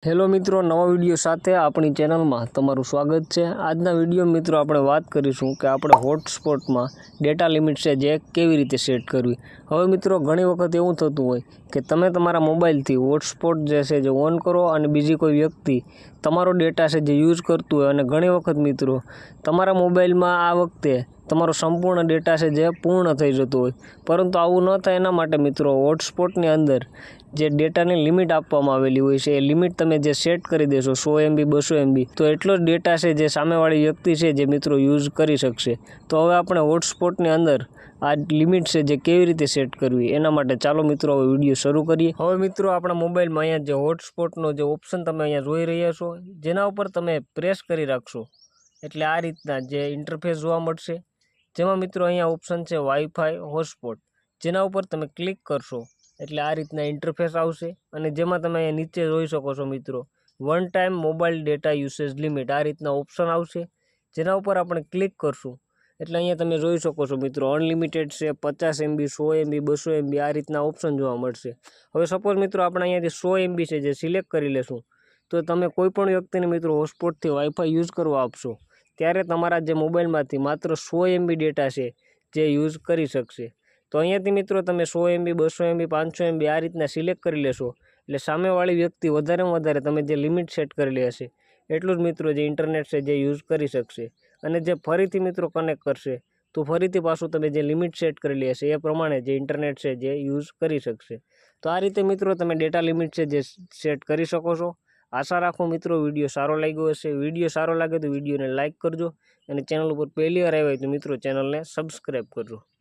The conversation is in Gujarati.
હેલો મિત્રો, નવા વિડીયો સાથે આપણી ચેનલમાં તમારું સ્વાગત છે। આજના વિડીયો મિત્રો આપણે વાત કરીશું કે આપણે હોટસ્પોટમાં ડેટા લિમિટ છે જે કેવી રીતે સેટ કરવી। હવે મિત્રો ઘણી વખત એવું થતું હોય કે તમે તમારા મોબાઈલથી હોટસ્પોટ જે છે જે ઓન કરો અને બીજી કોઈ વ્યક્તિ તમારો ડેટા છે જે યુઝ કરતું હોય અને ઘણી વખત મિત્રો તમારા મોબાઈલમાં આ વખતે તમારો સંપૂર્ણ ડેટા છે જે પૂર્ણ થઈ જતો હોય, પરંતુ આવું ન થાય એના માટે મિત્રો હોટસ્પોટની અંદર જે ડેટાની લિમિટ આપવામાં આવેલી હોય છે એ લિમિટ તમે જે સેટ કરી દેશો 100 MB 200 MB તો એટલો જ ડેટા છે જે સામેવાળી વ્યક્તિ છે જે મિત્રો યુઝ કરી શકશે। તો હવે આપણે હોટસ્પોટની અંદર આ લિમિટ છે જે કેવી રીતે સેટ કરવી એના માટે ચાલો મિત્રો હવે વિડીયો શરૂ કરીએ। હવે મિત્રો આપણા મોબાઈલમાં અહીંયા જે હોટસ્પોટનો જે ઓપ્શન તમે અહીંયા જોઈ રહ્યા છો, જેના ઉપર તમે પ્રેસ કરી રાખશો એટલે આ રીતના જે ઇન્ટરફેસ જોવા મળશે, જેમાં મિત્રો અહીંયા ઓપ્શન છે વાઈફાઈ હોટસ્પોટ, જેના ઉપર તમે ક્લિક કરશો એટલે આ રીતના ઇન્ટરફેસ આવશે અને જેમાં તમે અહીંયા નીચે જોઈ શકો છો મિત્રો one time mobile data usage limit આ રીતના ઓપ્શન આવશે, જેના ઉપર આપણે ક્લિક કરશું એટલે અહીંયા તમે જોઈ શકો છો મિત્રો અનલિમિટેડ છે, 50 MB 100 MB 200 MB આ રીતના ઓપ્શન જોવા મળશે। હવે સપોઝ મિત્રો આપણે અહીંયાથી 100 MB છે જે સિલેક્ટ કરી લેશું તો તમે કોઈ પણ વ્યક્તિને મિત્રો હોટસ્પોટથી વાઈફાઈ યુઝ કરવા આપશો ત્યારે તમારા જે મોબાઈલમાંથી માત્ર 100 MB ડેટા છે જે યુઝ કરી શકશે। તો અહીંયાથી મિત્રો તમે 100 MB 200 MB 500 MB આ રીતના સિલેક્ટ કરી લેશો એટલે સામેવાળી વ્યક્તિ વધારેમાં વધારે તમે જે લિમિટ સેટ કરેલી હશે એટલું જ મિત્રો જે ઇન્ટરનેટ છે જે યુઝ કરી શકશે અને જે ફરીથી મિત્રો કનેક્ટ કરશે તો ફરીથી પાછું તમે જે લિમિટ સેટ કરેલી હશે એ પ્રમાણે જે ઇન્ટરનેટ છે જે યુઝ કરી શકશે। તો આ રીતે મિત્રો તમે ડેટા લિમિટ છે જે સેટ કરી શકો છો। આશા રાખું મિત્રો વિડીયો સારો લાગ્યો હશે। વિડીયો સારો લાગે તો વિડીયોને લાઇક કરજો અને ચેનલ ઉપર પહેલી વાર આવ્યા હોય તો મિત્રો ચેનલને સબસ્ક્રાઈબ કરજો।